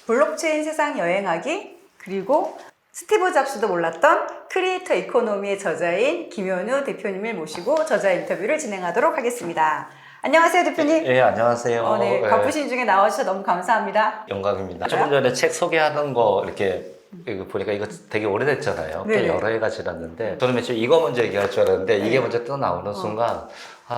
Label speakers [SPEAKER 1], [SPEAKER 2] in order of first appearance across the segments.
[SPEAKER 1] 블록체인 세상 여행하기, 그리고 스티브 잡스도 몰랐던 크리에이터 이코노미의 저자인 김현우 대표님을 모시고 저자 인터뷰를 진행하도록 하겠습니다. 안녕하세요, 대표님.
[SPEAKER 2] 예, 안녕하세요.
[SPEAKER 1] 네,
[SPEAKER 2] 예,
[SPEAKER 1] 바쁘신 중에 나와주셔서 너무 감사합니다.
[SPEAKER 2] 영광입니다. 조금 전에 책 소개하는 거 이렇게 이거 보니까 이거 되게 오래됐잖아요.
[SPEAKER 1] 네네.
[SPEAKER 2] 또 여러 해가 지났는데 저는 맨 처음 이거 먼저 얘기할 줄 알았는데 이게 먼저 또 나오는 순간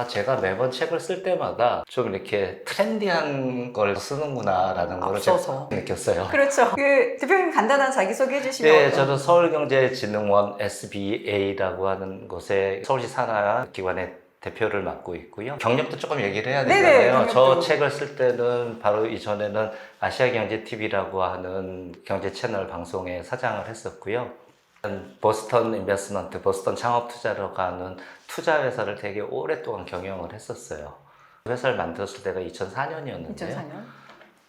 [SPEAKER 2] 제가 매번 책을 쓸 때마다 좀 이렇게 트렌디한 걸 쓰는구나라는 걸 제가
[SPEAKER 1] 앞서서.
[SPEAKER 2] 느꼈어요.
[SPEAKER 1] 그렇죠. 대표님 간단한 자기소개 해주시면.
[SPEAKER 2] 예, 저는 서울경제진흥원 SBA라고 하는 곳에 서울시 산하기관의 대표를 맡고 있고요. 경력도 조금 얘기를 해야
[SPEAKER 1] 네네,
[SPEAKER 2] 되잖아요.
[SPEAKER 1] 경력도.
[SPEAKER 2] 저 책을 쓸 때는 바로 이전에는 아시아경제TV라고 하는 경제 채널 방송의 사장을 했었고요. 보스턴 인베스먼트, 보스턴 창업투자로 가는 투자회사를 되게 오랫동안 경영을 했었어요. 회사를 만들었을 때가 2004년이었는데요.
[SPEAKER 1] 2004년.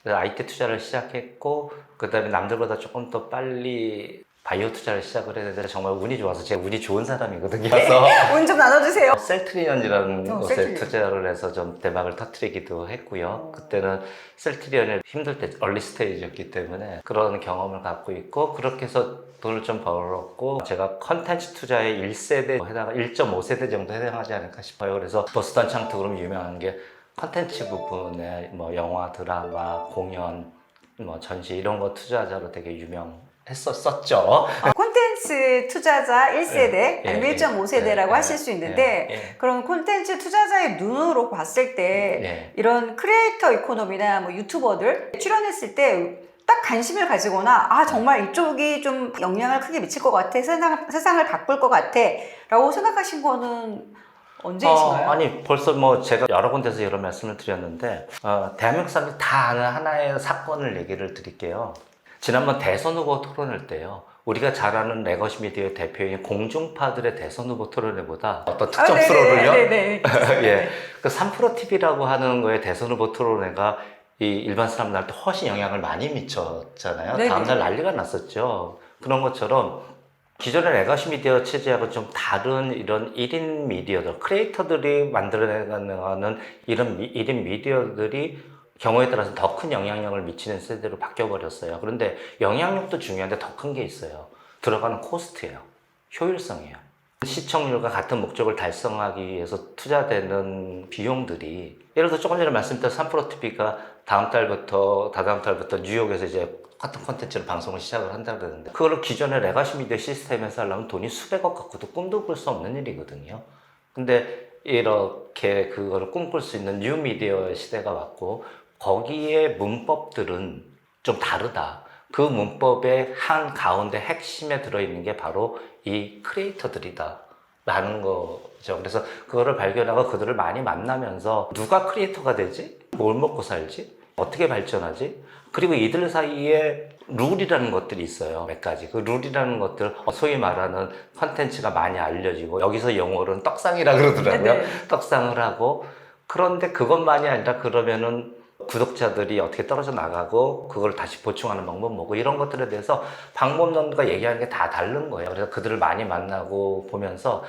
[SPEAKER 2] 그래서 IT 투자를 시작했고 그 다음에 남들보다 조금 더 빨리 바이오 투자를 시작을 했는데 정말 운이 좋아서 제가 운이 좋은 사람이거든요. 그래서
[SPEAKER 1] 운 좀 나눠주세요.
[SPEAKER 2] 셀트리온이라는 곳에
[SPEAKER 1] 셀트리온.
[SPEAKER 2] 투자를 해서 좀 대박을 터뜨리기도 했고요. 그때는 셀트리온이 힘들 때 얼리 스테이지였기 때문에 그런 경험을 갖고 있고 그렇게 해서 돈을 좀 벌었고 제가 컨텐츠 투자의 1세대 해당 1.5세대 정도 해당하지 않을까 싶어요. 그래서 보스턴 창특으로 유명한 게 컨텐츠 부분에 뭐 영화, 드라마, 공연, 뭐 전시 이런 거 투자자로 되게 유명했었죠.
[SPEAKER 1] 콘텐츠 투자자 1세대,
[SPEAKER 2] 예,
[SPEAKER 1] 아니면
[SPEAKER 2] 예,
[SPEAKER 1] 1.5세대라고
[SPEAKER 2] 예,
[SPEAKER 1] 하실 수 있는데,
[SPEAKER 2] 예.
[SPEAKER 1] 그런 콘텐츠 투자자의 눈으로 봤을 때,
[SPEAKER 2] 예.
[SPEAKER 1] 이런 크리에이터 이코노미나 뭐 유튜버들 출연했을 때, 딱 관심을 가지거나, 정말 이쪽이 좀 영향을 크게 미칠 것 같아, 세상을 바꿀 것 같아, 라고 생각하신 거는 언제이신가요?
[SPEAKER 2] 아니 벌써 뭐 제가 여러 군데서 이런 말씀을 드렸는데 대한민국 사람들이 다 아는 하나의 사건을 얘기를 드릴게요. 지난번 대선 후보 토론회 때요. 우리가 잘 아는 레거시 미디어의 대표인 공중파들의 대선 후보 토론회보다 어떤 특정
[SPEAKER 1] 네네,
[SPEAKER 2] 프로를요.
[SPEAKER 1] 네네.
[SPEAKER 2] 예, 그 3프로TV라고 하는 거에 대선 후보 토론회가 이 일반 사람들한테 훨씬 영향을 많이 미쳤잖아요.
[SPEAKER 1] 네네.
[SPEAKER 2] 다음날 난리가 났었죠. 그런 것처럼 기존의 레거시 미디어 체제하고 좀 다른 이런 1인 미디어들, 크리에이터들이 만들어내가는 이런 1인 미디어들이 경우에 따라서 더 큰 영향력을 미치는 세대로 바뀌어버렸어요. 그런데 영향력도 중요한데 더 큰 게 있어요. 들어가는 코스트예요. 효율성이에요. 시청률과 같은 목적을 달성하기 위해서 투자되는 비용들이 예를 들어 조금 전에 말씀드린 3프로TV가 다음 달부터 다다음 달부터 뉴욕에서 이제 같은 콘텐츠를 방송을 시작을 한다 그러는데 그거를 기존의 레가시 미디어 시스템에서 하려면 돈이 수백억 갖고도 꿈도 꿀 수 없는 일이거든요. 근데 이렇게 그거를 꿈꿀 수 있는 뉴 미디어의 시대가 왔고 거기에 문법들은 좀 다르다. 그 문법의 한 가운데 핵심에 들어있는 게 바로 이 크리에이터들이다 라는 거죠. 그래서 그거를 발견하고 그들을 많이 만나면서 누가 크리에이터가 되지? 뭘 먹고 살지? 어떻게 발전하지? 그리고 이들 사이에 룰이라는 것들이 있어요. 몇 가지. 그 룰이라는 것들, 소위 말하는 컨텐츠가 많이 알려지고, 여기서 영어로는 떡상이라 그러더라고요.
[SPEAKER 1] 네네.
[SPEAKER 2] 떡상을 하고, 그런데 그것만이 아니라 그러면은 구독자들이 어떻게 떨어져 나가고, 그걸 다시 보충하는 방법 뭐고, 이런 것들에 대해서 방법론과 얘기하는 게 다 다른 거예요. 그래서 그들을 많이 만나고 보면서,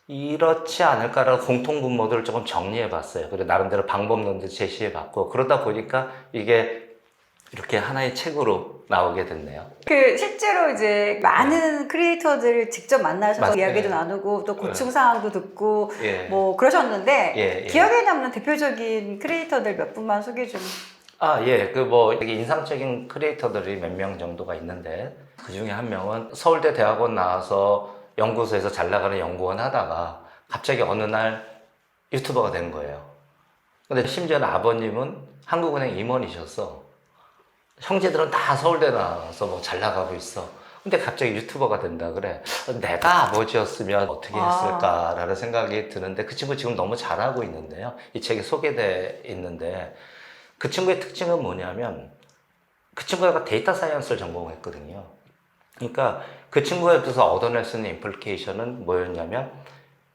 [SPEAKER 2] 이렇지 않을까라는 공통분모들을 조금 정리해 봤어요. 그리고 나름대로 방법론도 제시해 봤고, 그러다 보니까 이게 이렇게 하나의 책으로 나오게 됐네요.
[SPEAKER 1] 실제로 이제 많은 크리에이터들을 직접 만나셔서 이야기도 나누고 또 고충 사항도 듣고 뭐 그러셨는데 기억에 남는 대표적인 크리에이터들 몇 분만 소개 좀.
[SPEAKER 2] 되게 인상적인 크리에이터들이 몇 명 정도가 있는데 그 중에 한 명은 서울대 대학원 나와서 연구소에서 잘 나가는 연구원 하다가 갑자기 어느 날 유튜버가 된 거예요. 근데 심지어는 아버님은 한국은행 임원이셨어. 형제들은 다 서울대 나와서 뭐 잘 나가고 있어. 근데 갑자기 유튜버가 된다 그래. 내가 아버지였으면 어떻게 했을까라는 생각이 드는데 그 친구 지금 너무 잘하고 있는데요. 이 책에 소개돼 있는데 그 친구의 특징은 뭐냐면 그 친구가 데이터 사이언스를 전공했거든요. 그러니까 그 친구에서 얻어낼 수 있는 임플리케이션은 뭐였냐면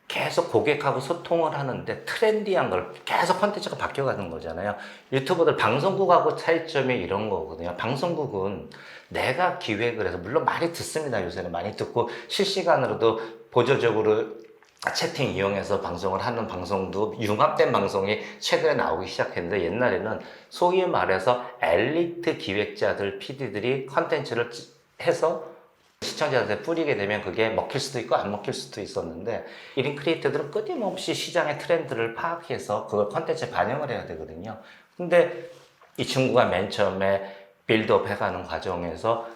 [SPEAKER 2] 계속 고객하고 소통을 하는데 트렌디한 걸 계속 컨텐츠가 바뀌어가는 거잖아요. 유튜버들 방송국하고 차이점이 이런 거거든요. 방송국은 내가 기획을 해서 물론 많이 듣습니다. 요새는 많이 듣고 실시간으로도 보조적으로 채팅 이용해서 방송을 하는 방송도 융합된 방송이 최근에 나오기 시작했는데 옛날에는 소위 말해서 엘리트 기획자들, PD들이 컨텐츠를 해서 시청자한테 뿌리게 되면 그게 먹힐 수도 있고 안 먹힐 수도 있었는데 1인 크리에이터들은 끊임없이 시장의 트렌드를 파악해서 그걸 컨텐츠에 반영을 해야 되거든요. 근데 이 친구가 맨 처음에 빌드업 해가는 과정에서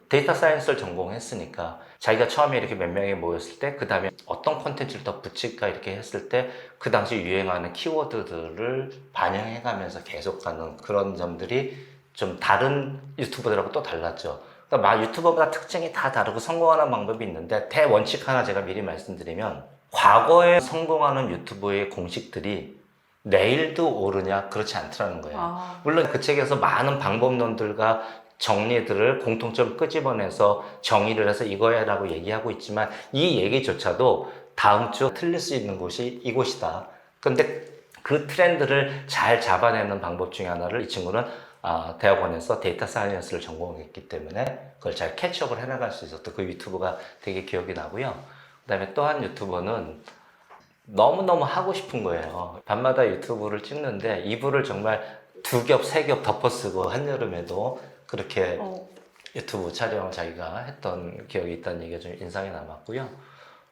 [SPEAKER 2] 데이터 사이언스를 전공했으니까 자기가 처음에 이렇게 몇 명이 모였을 때 그 다음에 어떤 콘텐츠를 더 붙일까 이렇게 했을 때 그 당시 유행하는 키워드들을 반영해가면서 계속 가는 그런 점들이 좀 다른 유튜버들하고 또 달랐죠. 그러니까 유튜버마다 특징이 다 다르고 성공하는 방법이 있는데 대원칙 하나 제가 미리 말씀드리면 과거에 성공하는 유튜버의 공식들이 내일도 오르냐 그렇지 않더라는 거예요. 물론 그 책에서 많은 방법론들과 정리들을 공통점 끄집어내서 정의를 해서 이거야라고 얘기하고 있지만 이 얘기조차도 다음 주 틀릴 수 있는 곳이 이곳이다. 근데 그 트렌드를 잘 잡아내는 방법 중에 하나를 이 친구는 대학원에서 데이터 사이언스를 전공했기 때문에 그걸 잘 캐치업을 해나갈 수 있었던 그 유튜브가 되게 기억이 나고요. 그 다음에 또 한 유튜버는 너무너무 하고 싶은 거예요. 밤마다 유튜브를 찍는데 이불을 정말 2겹, 3겹 덮어쓰고 한여름에도 그렇게 유튜브 촬영을 자기가 했던 기억이 있다는 얘기가 좀 인상이 남았고요.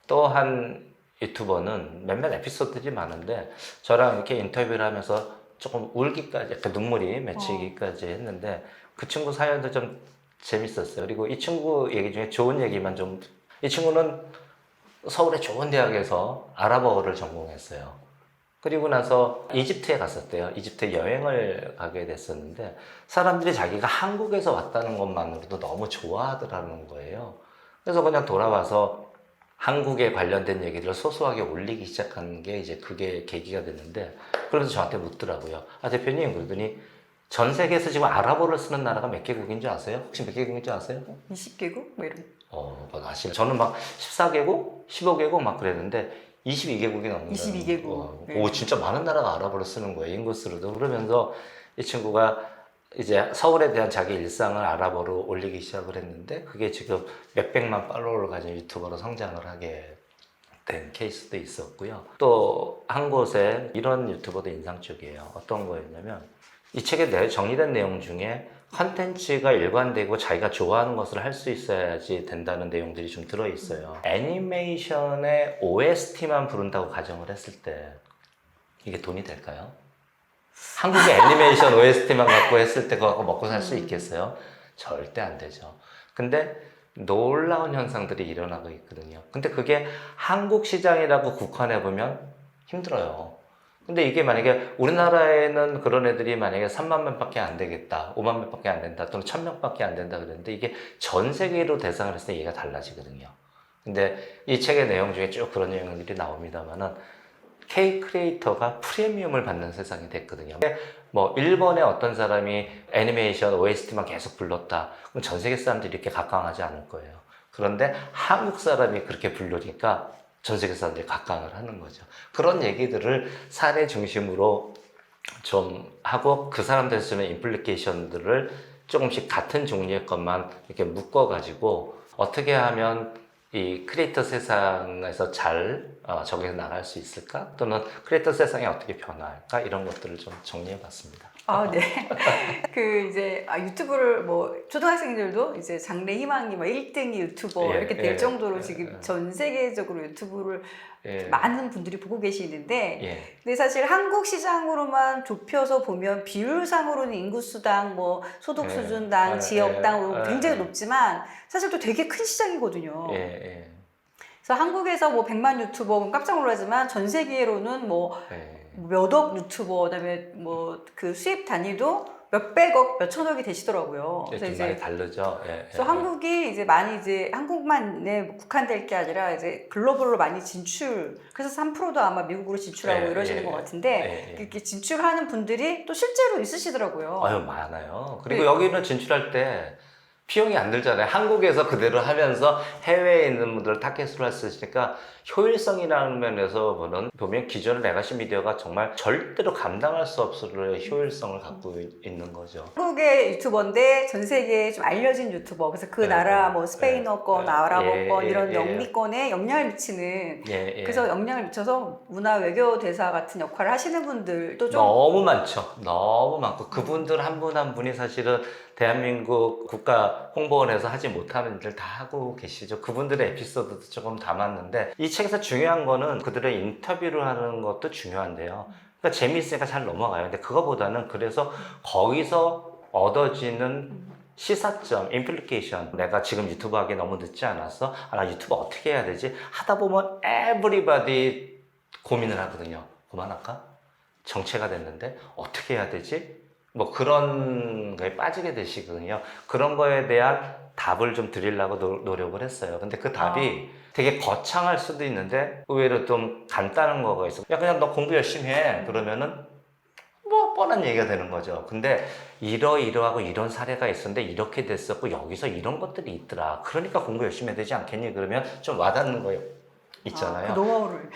[SPEAKER 2] 또 한 유튜버는 몇몇 에피소드들이 많은데 저랑 이렇게 인터뷰를 하면서 조금 울기까지, 약간 눈물이 맺히기까지 했는데 그 친구 사연도 좀 재밌었어요. 그리고 이 친구 얘기 중에 좋은 얘기만 좀, 이 친구는 서울의 좋은 대학에서 아랍어를 전공했어요. 그리고 나서 이집트에 갔었대요. 이집트에 여행을 가게 됐었는데 사람들이 자기가 한국에서 왔다는 것만으로도 너무 좋아하더라는 거예요. 그래서 그냥 돌아와서 한국에 관련된 얘기들을 소소하게 올리기 시작한 게 이제 그게 계기가 됐는데 그래서 저한테 묻더라고요. 대표님, 그러더니 전 세계에서 지금 아랍어를 쓰는 나라가 몇 개국인 줄 아세요? 혹시 몇 개국인 줄 아세요?
[SPEAKER 1] 20개국? 뭐 이런.
[SPEAKER 2] 아시네. 저는 막 14개국, 15개국 막 그랬는데 22개국이 넘는
[SPEAKER 1] 22개국. 네.
[SPEAKER 2] 오, 진짜 많은 나라가 아랍어를 쓰는 거예요. 인구수로도. 그러면서 이 친구가 이제 서울에 대한 자기 일상을 아랍어로 올리기 시작을 했는데 그게 지금 몇백만 팔로워를 가진 유튜버로 성장을 하게 된 케이스도 있었고요. 또 한 곳에 이런 유튜버도 인상적이에요. 어떤 거였냐면 이 책에 정리된 내용 중에 컨텐츠가 일관되고 자기가 좋아하는 것을 할 수 있어야지 된다는 내용들이 좀 들어있어요. 애니메이션의 OST만 부른다고 가정을 했을 때 이게 돈이 될까요? 한국의 애니메이션 OST만 갖고 했을 때 그거 갖고 먹고 살 수 있겠어요? 절대 안 되죠. 근데 놀라운 현상들이 일어나고 있거든요. 근데 그게 한국 시장이라고 국한해보면 힘들어요. 근데 이게 만약에 우리나라에는 그런 애들이 만약에 3만 명밖에 안 되겠다, 5만 명밖에 안 된다, 또는 1000명밖에 안 된다 그랬는데 이게 전 세계로 대상을 했을 때 얘가 달라지거든요. 근데 이 책의 내용 중에 쭉 그런 내용들이 나옵니다만은 K 크리에이터가 프리미엄을 받는 세상이 됐거든요. 뭐 일본의 어떤 사람이 애니메이션 OST만 계속 불렀다, 그럼 전 세계 사람들이 이렇게 각광하지 않을 거예요. 그런데 한국 사람이 그렇게 부르니까 전 세계 사람들이 각광을 하는 거죠. 그런 얘기들을 사례 중심으로 좀 하고 그 사람들이 쓰는 임플리케이션들을 조금씩 같은 종류의 것만 이렇게 묶어가지고 어떻게 하면 이 크리에이터 세상에서 잘 적용해 나갈 수 있을까? 또는 크리에이터 세상이 어떻게 변화할까? 이런 것들을 좀 정리해 봤습니다.
[SPEAKER 1] 네. 이제 유튜브를 뭐 초등학생들도 이제 장래 희망이 뭐 1등이 유튜버 이렇게 될 정도로 지금 전 세계적으로 유튜브를 많은 분들이 보고 계시는데 근데 사실 한국 시장으로만 좁혀서 보면 비율상으로는 인구수당, 뭐 소득 수준당, 지역당으로 굉장히 높지만 사실 또 되게 큰 시장이거든요. 그래서 한국에서 뭐 100만 유튜버 깜짝 놀라지만 전 세계로는 뭐 몇억 유튜버, 그다음에 뭐 그 수입 단위도 몇백억, 몇천억이 되시더라고요.
[SPEAKER 2] 그래서 이제 많이 다르죠.
[SPEAKER 1] 그래서 한국이 이제 많이 이제 한국만에 국한될 게 아니라 이제 글로벌로 많이 진출. 그래서 3%도 아마 미국으로 진출하고 이러시는 것 같은데 이렇게 진출하는 분들이 또 실제로 있으시더라고요.
[SPEAKER 2] 많아요. 그리고 여기는 진출할 때 비용이 안 들잖아요. 한국에서 그대로 하면서 해외에 있는 분들 타겟으로 할 수 있으니까 효율성이라는 면에서 보면 기존의 레가시 미디어가 정말 절대로 감당할 수 없을 효율성을 갖고 있는 거죠.
[SPEAKER 1] 한국의 유튜버인데 전 세계에 좀 알려진 유튜버. 그래서 그
[SPEAKER 2] 네,
[SPEAKER 1] 나라
[SPEAKER 2] 네,
[SPEAKER 1] 뭐 스페인어권,
[SPEAKER 2] 네,
[SPEAKER 1] 아랍어권
[SPEAKER 2] 예,
[SPEAKER 1] 이런
[SPEAKER 2] 예,
[SPEAKER 1] 영미권에 영향을 미치는
[SPEAKER 2] 예, 예.
[SPEAKER 1] 그래서 영향을 미쳐서 문화 외교 대사 같은 역할을 하시는 분들도 좀
[SPEAKER 2] 너무 많죠. 너무 많고 그분들 한 분 한 분이 사실은 대한민국 국가 홍보원에서 하지 못하는 일을 다 하고 계시죠. 그분들의 에피소드도 조금 담았는데 이 책에서 중요한 거는 그들의 인터뷰를 하는 것도 중요한데요. 그러니까 재미있으니까 잘 넘어가요. 근데 그거보다는 그래서 거기서 얻어지는 시사점, 임플리케이션. 내가 지금 유튜브 하기 너무 늦지 않았어? 아, 나 유튜브 어떻게 해야 되지? 하다 보면 에브리바디 고민을 하거든요. 그만할까? 정체가 됐는데 어떻게 해야 되지? 뭐 그런 거에 빠지게 되시거든요. 그런 거에 대한 답을 좀 드리려고 노력을 했어요. 근데 그 답이 되게 거창할 수도 있는데 의외로 좀 간단한 거가 있어. 야, 그냥 너 공부 열심히 해. 그러면은 뭐 뻔한 얘기가 되는 거죠. 근데 이러이러하고 이런 사례가 있었는데 이렇게 됐었고 여기서 이런 것들이 있더라. 그러니까 공부 열심히 해야 되지 않겠니? 그러면 좀 와닿는 거예요. 있잖아요.
[SPEAKER 1] 그 노하우를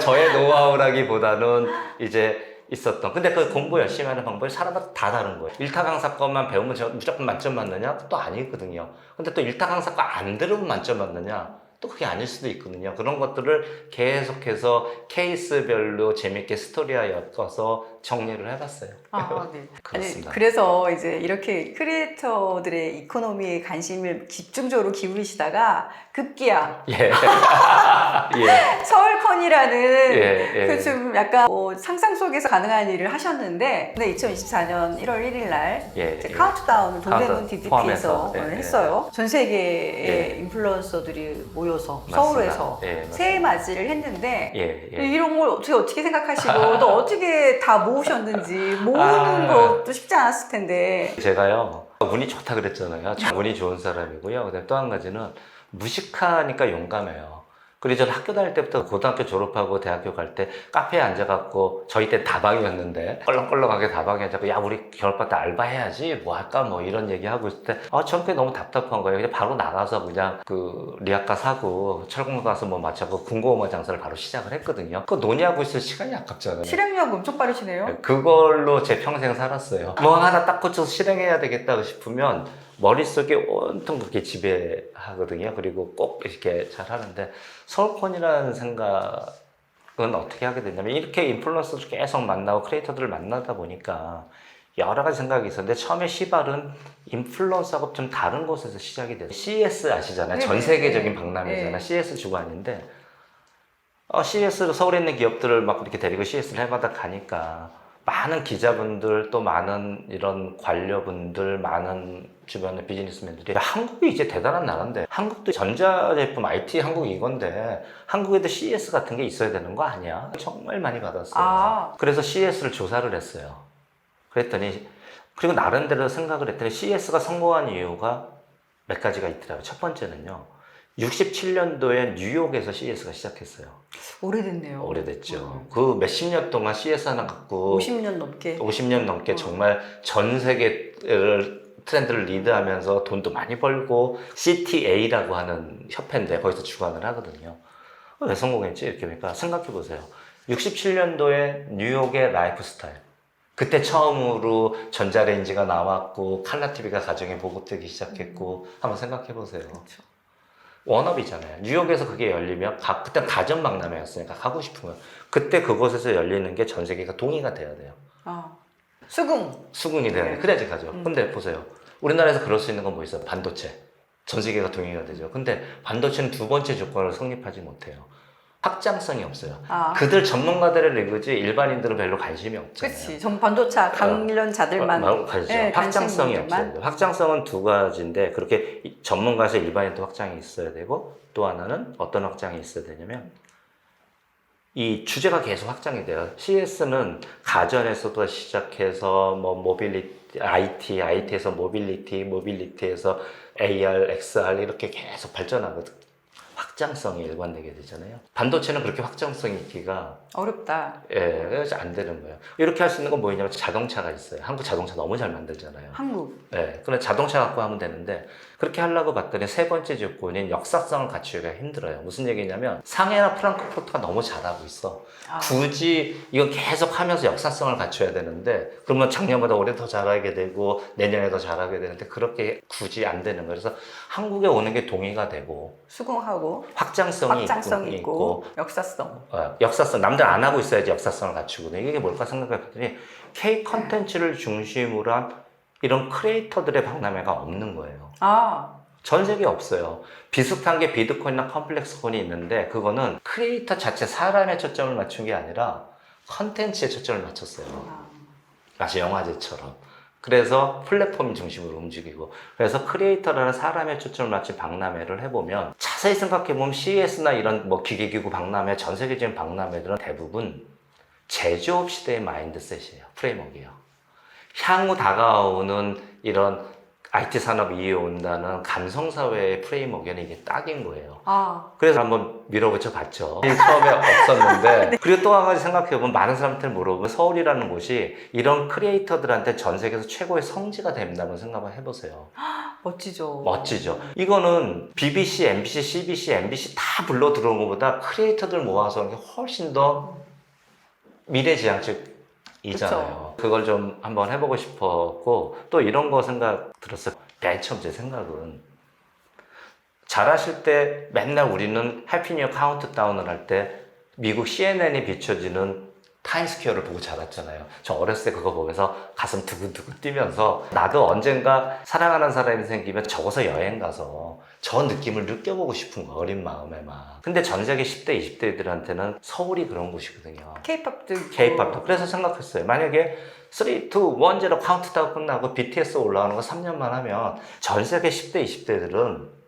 [SPEAKER 2] 저의 노하우라기보다는 이제 있었던. 근데 그 공부 열심히 하는 방법이 사람마다 다 다른 거예요. 일타강 사건만 배우면 무조건 만점 맞느냐? 또 아니거든요. 근데 또 일타강 사건 안 들으면 만점 맞느냐? 또 그게 아닐 수도 있거든요. 그런 것들을 계속해서 케이스별로 재밌게 스토리화 엮어서 정리를 해봤어요.
[SPEAKER 1] 네.
[SPEAKER 2] 그렇습니다.
[SPEAKER 1] 아니, 그래서 이제 이렇게 크리에이터들의 이코노미에 관심을 집중적으로 기울이시다가 급기야
[SPEAKER 2] 예. 예.
[SPEAKER 1] 서울컨이라는
[SPEAKER 2] 예, 예.
[SPEAKER 1] 그 좀 약간 상상 속에서 가능한 일을 하셨는데 근데 2024년 1월 1일 날
[SPEAKER 2] 예,
[SPEAKER 1] 이제
[SPEAKER 2] 예.
[SPEAKER 1] 카운트다운을 동대문
[SPEAKER 2] 카운트다운
[SPEAKER 1] DDP에서
[SPEAKER 2] 포함해서, 예,
[SPEAKER 1] 했어요. 전 세계의
[SPEAKER 2] 예.
[SPEAKER 1] 인플루언서들이 모여서
[SPEAKER 2] 맞습니다.
[SPEAKER 1] 서울에서
[SPEAKER 2] 예, 맞습니다.
[SPEAKER 1] 새해 맞이를 했는데
[SPEAKER 2] 예, 예.
[SPEAKER 1] 이런 걸 어떻게 생각하시고 또 어떻게 다 모으셨는지 모으는
[SPEAKER 2] 아.
[SPEAKER 1] 것도 쉽지 않았을 텐데
[SPEAKER 2] 제가요 운이 좋다 그랬잖아요. 저 운이 좋은 사람이고요. 그다음에 또 한 가지는 무식하니까 용감해요. 그리고 저는 학교 다닐 때부터 고등학교 졸업하고 대학교 갈 때 카페에 앉아갖고 저희 때 다방이었는데 껄렁껄렁하게 다방에 앉아서 야 우리 겨울방학 때 알바해야지 뭐 할까 뭐 이런 얘기하고 있을 때 저는 그게 너무 답답한 거예요. 그냥 바로 나가서 그냥 그 리아카 사고 철공 가서 뭐 맞춰고 군고구마 장사를 바로 시작을 했거든요. 그거 논의하고 있을 시간이 아깝잖아요.
[SPEAKER 1] 실행력 엄청 빠르시네요.
[SPEAKER 2] 그걸로 제 평생 살았어요. 뭐 하나 딱 꽂혀서 실행해야 되겠다 싶으면 머릿속에 온통 그렇게 지배하거든요. 그리고 꼭 이렇게 잘 하는데 서울콘이라는 생각은 어떻게 하게 됐냐면 이렇게 인플루언서를 계속 만나고 크리에이터들을 만나다 보니까 여러 가지 생각이 있었는데 처음에 시발은 인플루언서하고 좀 다른 곳에서 시작이 됐어요. CS 아시잖아요.
[SPEAKER 1] 네,
[SPEAKER 2] 전
[SPEAKER 1] 네,
[SPEAKER 2] 세계적인
[SPEAKER 1] 네.
[SPEAKER 2] 박람회잖아요.
[SPEAKER 1] 네.
[SPEAKER 2] CS 주관인데 CS로 서울에 있는 기업들을 막 이렇게 데리고 CS를 해마다 가니까 많은 기자분들 또 많은 이런 관료분들 많은 주변의 비즈니스맨들이 한국이 이제 대단한 나라인데 한국도 전자제품 IT 한국이 이건데 한국에도 CS 같은 게 있어야 되는 거 아니야? 정말 많이 받았어요. 그래서 CS를 조사를 했어요. 그랬더니 그리고 나름대로 생각을 했더니 CS가 성공한 이유가 몇 가지가 있더라고요. 첫 번째는요. 67년도에 뉴욕에서 CS가 시작했어요.
[SPEAKER 1] 오래됐네요.
[SPEAKER 2] 오래됐죠. 그 몇십 년 동안 CS 하나 갖고
[SPEAKER 1] 50년 넘게
[SPEAKER 2] 50년 넘게 정말 전 세계를 트렌드를 리드하면서 돈도 많이 벌고 CTA라고 하는 협회인데 거기서 주관을 하거든요. 왜 성공했지? 이렇게 보니까 생각해 보세요. 67년도에 뉴욕의 라이프 스타일. 그때 처음으로 전자레인지가 나왔고 칼라 TV가 가정에 보급되기 시작했고 한번 생각해 보세요.
[SPEAKER 1] 그렇죠.
[SPEAKER 2] 워너비잖아요. 뉴욕에서 그게 열리면 그때 가전 박람회였으니까 가고 싶은 거예요. 그때 그곳에서 열리는 게 전 세계가 동의가 돼야 돼요. 수긍이 돼야 돼요. 그래야지 가죠. 근데 보세요. 우리나라에서 그럴 수 있는 건 뭐 있어요? 반도체. 전 세계가 동의가 되죠. 근데 반도체는 두 번째 조건을 성립하지 못해요. 확장성이 없어요. 그들 전문가들의 리그지 일반인들은 별로 관심이 없잖아요.
[SPEAKER 1] 그렇지. 전 반도체 관련자들만
[SPEAKER 2] 네, 확장성이 없어요. 확장성은 두 가지인데 그렇게 전문가에서 일반인도 확장이 있어야 되고 또 하나는 어떤 확장이 있어야 되냐면 이 주제가 계속 확장이 돼요. CS는 가전에서도 시작해서 뭐 모빌리티, IT에서 모빌리티에서 AR, XR 이렇게 계속 발전하거든. 확장성이 일관되게 되잖아요. 반도체는 그렇게 확장성이 있기가
[SPEAKER 1] 어렵다.
[SPEAKER 2] 그래서 안 되는 거예요. 이렇게 할 수 있는 건 뭐냐면 자동차가 있어요. 한국 자동차 너무 잘 만들잖아요.
[SPEAKER 1] 한국.
[SPEAKER 2] 그래 자동차 갖고 하면 되는데 그렇게 하려고 봤더니 세 번째 조건인 역사성을 갖추기가 힘들어요. 무슨 얘기냐면 상해나 프랑크푸르트가 너무 잘하고 있어. 굳이 이건 계속 하면서 역사성을 갖춰야 되는데 그러면 작년보다 올해 더 잘하게 되고 내년에 더 잘하게 되는데 그렇게 굳이 안 되는 거예요. 그래서 한국에 오는 게 동의가 되고
[SPEAKER 1] 수긍하고
[SPEAKER 2] 확장성이
[SPEAKER 1] 있고 역사성.
[SPEAKER 2] 역사성 남들 안 하고 있어야지 역사성을 갖추거든요. 이게 뭘까 생각해봤더니 K 컨텐츠를 중심으로 한 이런 크리에이터들의 박람회가 없는 거예요. 전 세계에 없어요. 비슷한 게 비트코인이나 컴플렉스 코인이 있는데 그거는 크리에이터 자체 사람에 초점을 맞춘 게 아니라 컨텐츠에 초점을 맞췄어요. 마치 영화제처럼. 그래서 플랫폼 중심으로 움직이고 그래서 크리에이터라는 사람의 초점을 맞춘 박람회를 해보면 자세히 생각해보면 CES나 이런 뭐 기계기구 박람회, 전 세계적인 박람회들은 대부분 제조업 시대의 마인드셋이에요. 프레임워크예요. 향후 다가오는 이런 IT 산업 이어온다는 감성사회의 프레임워크에는 이게 딱인 거예요. 그래서 한번 밀어붙여 봤죠. 처음에 없었는데. 그리고 또 한 가지 생각해보면 많은 사람한테 물어보면 서울이라는 곳이 이런 크리에이터들한테 전 세계에서 최고의 성지가 된다고 생각을 해보세요.
[SPEAKER 1] 멋지죠.
[SPEAKER 2] 멋지죠. 이거는 BBC, MBC, CBC, MBC 다 불러 들어온 것보다 크리에이터들 모아서 하는 게 훨씬 더 미래지향적 이잖아요. 그걸 좀 한번 해보고 싶었고 또 이런 거 생각 들었어요. 맨 처음 제 생각은 잘하실 때 맨날 우리는 해피 뉴 이어 카운트다운을 할 때 미국 CNN이 비춰지는 타임스퀘어를 보고 자랐잖아요. 저 어렸을 때 그거 보면서 가슴 두근두근 뛰면서 나도 언젠가 사랑하는 사람이 생기면 적어서 여행 가서 저 느낌을 느껴보고 싶은 거 어린 마음에만. 근데 전 세계 10대, 20대들한테는 서울이 그런 곳이거든요.
[SPEAKER 1] K-팝도 있고.
[SPEAKER 2] K-팝도. 그래서 생각했어요. 만약에 3, 2, 1, 0 카운트다운 끝나고 BTS 올라오는 거 3년만 하면 전 세계 10대, 20대들은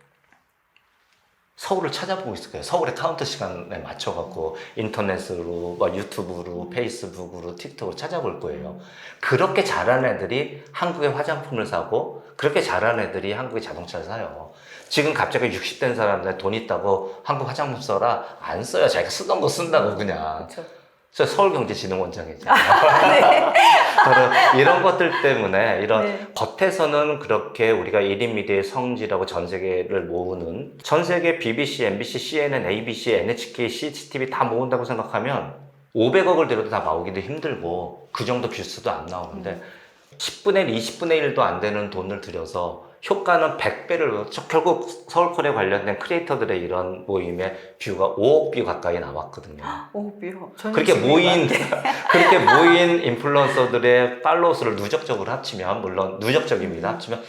[SPEAKER 2] 서울을 찾아보고 있을 거예요. 서울의 카운트 시간에 맞춰갖고 인터넷으로, 유튜브로, 페이스북으로, 틱톡으로 찾아볼 거예요. 그렇게 잘하는 애들이 한국의 화장품을 사고 그렇게 잘하는 애들이 한국의 자동차를 사요. 지금 갑자기 60된 사람들 돈 있다고 한국 화장품 써라? 안 써요. 자기가 쓰던 거 쓴다고 그냥.
[SPEAKER 1] 그쵸.
[SPEAKER 2] 저 서울경제진흥원장이죠.
[SPEAKER 1] 네.
[SPEAKER 2] 이런 것들 때문에 이런 겉에서는 그렇게 우리가 1인 미디어의 성지라고 전 세계를 모으는 전 세계 BBC, MBC, CNN, ABC, NHK, CCTV 다 모은다고 생각하면 500억을 들여도 다 나오기도 힘들고 그 정도 뷰수도 안 나오는데 10분의 1, 20분의 1도 안 되는 돈을 들여서 효과는 100배를 결국 서울콜에 관련된 크리에이터들의 이런 모임에 뷰가 5억 뷰 가까이 나왔거든요.
[SPEAKER 1] 5뷰.
[SPEAKER 2] 그렇게 모인 인플루언서들의 팔로워 수를 누적적으로 합치면 물론 누적적입니다. 합치면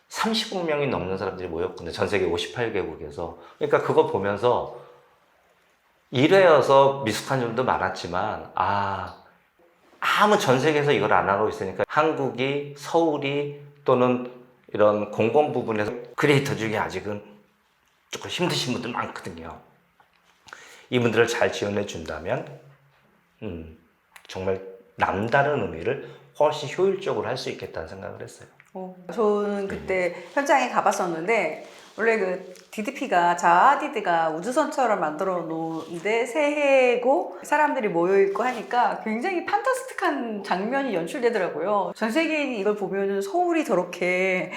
[SPEAKER 2] 30억 명이 넘는 사람들이 모였거든요. 전 세계 58개국에서. 그러니까 그거 보면서 이래여서 미숙한 점도 많았지만 아무 전 세계에서 이걸 안 하고 있으니까 한국이 서울이 또는 이런 공공 부분에서 크리에이터 중에 아직은 조금 힘드신 분들 많거든요. 이분들을 잘 지원해 준다면 정말 남다른 의미를 훨씬 효율적으로 할 수 있겠다는 생각을 했어요.
[SPEAKER 1] 저는 그때 현장에 가봤었는데 원래 그 DDP가 자아디드가 우주선처럼 만들어 놓은데 새해고 사람들이 모여있고 하니까 굉장히 판타스틱한 장면이 연출되더라고요. 전 세계인이 이걸 보면은 서울이 저렇게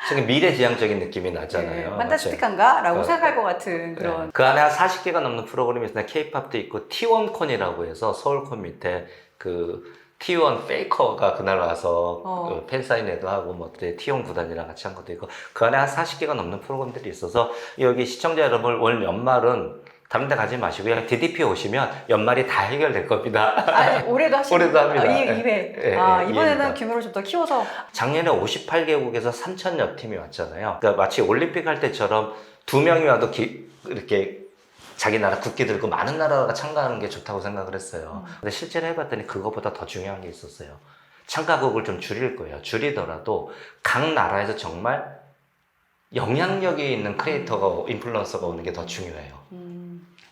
[SPEAKER 2] 되게 미래지향적인 느낌이 나잖아요.
[SPEAKER 1] 판타스틱한가? 라고 생각할 것 같은 그런.
[SPEAKER 2] 그 안에 한 40개가 넘는 프로그램이 있으나 K-팝도 있고 T1콘이라고 해서 서울콘 밑에 그 T1 페이커가 그날 와서 그 팬사인회도 하고 뭐 T1 구단이랑 같이 한 것도 있고 그 안에 한 40개가 넘는 프로그램들이 있어서 여기 시청자 여러분 올 연말은 다른 데 가지 마시고요. DDP 오시면 연말이 다 해결될 겁니다.
[SPEAKER 1] 올해도 하시는
[SPEAKER 2] 올해도 합니다.
[SPEAKER 1] 2회. 이번에는 규모를 좀 더 키워서.
[SPEAKER 2] 작년에 58개국에서 3,000여 팀이 왔잖아요. 그러니까 마치 올림픽 할 때처럼 2명이 와도 이렇게 자기 나라 국기 들고 많은 나라가 참가하는 게 좋다고 생각을 했어요. 근데 실제로 해봤더니 그거보다 더 중요한 게 있었어요. 참가국을 좀 줄일 거예요. 줄이더라도 각 나라에서 정말 영향력이 있는 크리에이터가, 인플루언서가 오는 게 더 중요해요.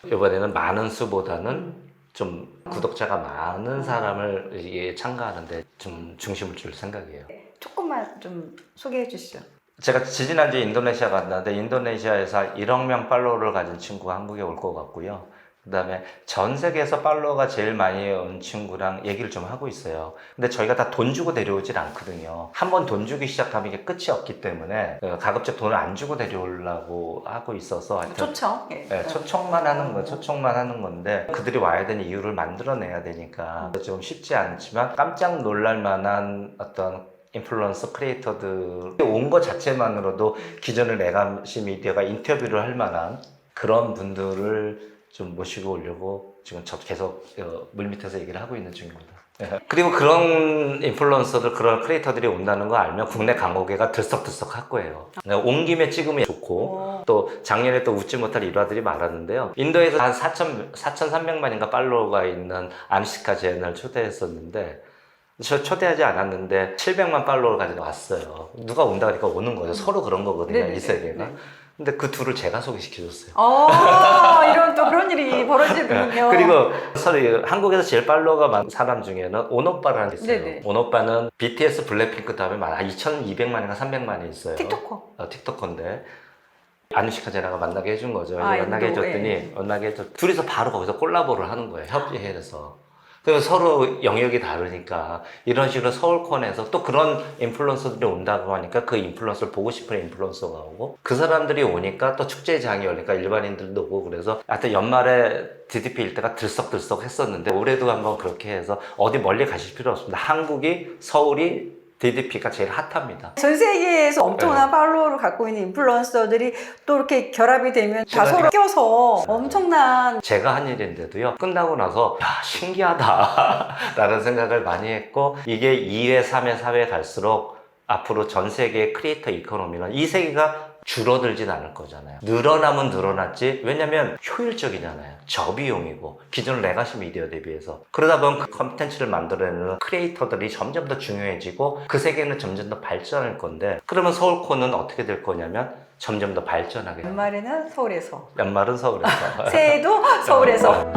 [SPEAKER 2] 이번에는 많은 수보다는 좀 구독자가 많은 사람을 참가하는데 좀 중심을 줄 생각이에요.
[SPEAKER 1] 조금만 좀 소개해 주시죠.
[SPEAKER 2] 제가 지지난주에 인도네시아 갔는데 인도네시아에서 한 1억 명 팔로워를 가진 친구가 한국에 올 것 같고요. 그 다음에 전 세계에서 팔로워가 제일 많이 온 친구랑 얘기를 좀 하고 있어요. 근데 저희가 다 돈 주고 데려오질 않거든요. 한번 돈 주기 시작하면 이게 끝이 없기 때문에 가급적 돈을 안 주고 데려오려고 하고 있어서 하여튼
[SPEAKER 1] 좋죠. 예.
[SPEAKER 2] 네, 초청만 하는 건데 그들이 와야 되는 이유를 만들어내야 되니까 좀 쉽지 않지만 깜짝 놀랄 만한 어떤 인플루언서 크리에이터들 온 것 자체만으로도 기존의 레가시 미디어가 인터뷰를 할 만한 그런 분들을 좀 모시고 오려고 지금 저 계속 물밑에서 얘기를 하고 있는 중입니다. 그리고 그런 인플루언서들, 그런 크리에이터들이 온다는 거 알면 국내 광고계가 들썩들썩 할 거예요. 온 김에 찍으면 좋고 또 작년에 또 웃지 못할 일화들이 많았는데요. 인도에서 한 4,300만인가 팔로워가 있는 아누시카 젠을 초대했었는데 저 초대하지 않았는데 700만 팔로워를 가지고 왔어요. 누가 온다 그러니까 오는 거죠. 서로 그런 거거든요.
[SPEAKER 1] 네네네.
[SPEAKER 2] 이 세계가.
[SPEAKER 1] 네.
[SPEAKER 2] 근데 그 둘을 제가 소개시켜줬어요.
[SPEAKER 1] 이런 또 그런 일이 벌어지는군요.
[SPEAKER 2] 그리고 서로 한국에서 제일 팔로워가 많은 사람 중에는 온오빠라는 게 있어요.
[SPEAKER 1] 네네.
[SPEAKER 2] 온오빠는 BTS, 블랙핑크 다음에 2,200만인가 300만이 있어요.
[SPEAKER 1] 틱토커.
[SPEAKER 2] 틱토커인데 아누시카 제나가 만나게 해준 거죠.
[SPEAKER 1] 아,
[SPEAKER 2] 만나게
[SPEAKER 1] 인도,
[SPEAKER 2] 해줬더니 둘이서 바로 거기서 콜라보를 하는 거예요. 협의해서. 그래서 서로 영역이 다르니까 이런 식으로 서울콘에서 또 그런 인플루언서들이 온다고 하니까 그 인플루언서를 보고 싶은 인플루언서가 오고 그 사람들이 오니까 또 축제장이 오니까 일반인들도 오고 그래서 하여튼 연말에 DDP 일때가 들썩들썩 했었는데 올해도 한번 그렇게 해서 어디 멀리 가실 필요 없습니다. 한국이 서울이 DDP가 제일 핫합니다.
[SPEAKER 1] 전 세계에서 엄청난 팔로워를 갖고 있는 인플루언서들이 또 이렇게 결합이 되면 다 서로 껴서 엄청난
[SPEAKER 2] 제가 한 일인데도요 끝나고 나서 야 신기하다 라는 생각을 많이 했고 이게 2회 3회 4회 갈수록 앞으로 전 세계 크리에이터 이코노미는 이 세계가 줄어들진 않을 거잖아요. 늘어나면 늘어났지. 왜냐면 효율적이잖아요. 저비용이고 기존 레가시 미디어 대비해서 그러다 보면 그 컨텐츠를 만들어내는 크리에이터들이 점점 더 중요해지고 그 세계는 점점 더 발전할 건데 그러면 서울콘은 어떻게 될 거냐면 점점 더 발전하게 돼요.
[SPEAKER 1] 연말에는 서울에서
[SPEAKER 2] 연말은 서울에서
[SPEAKER 1] 새해도 서울에서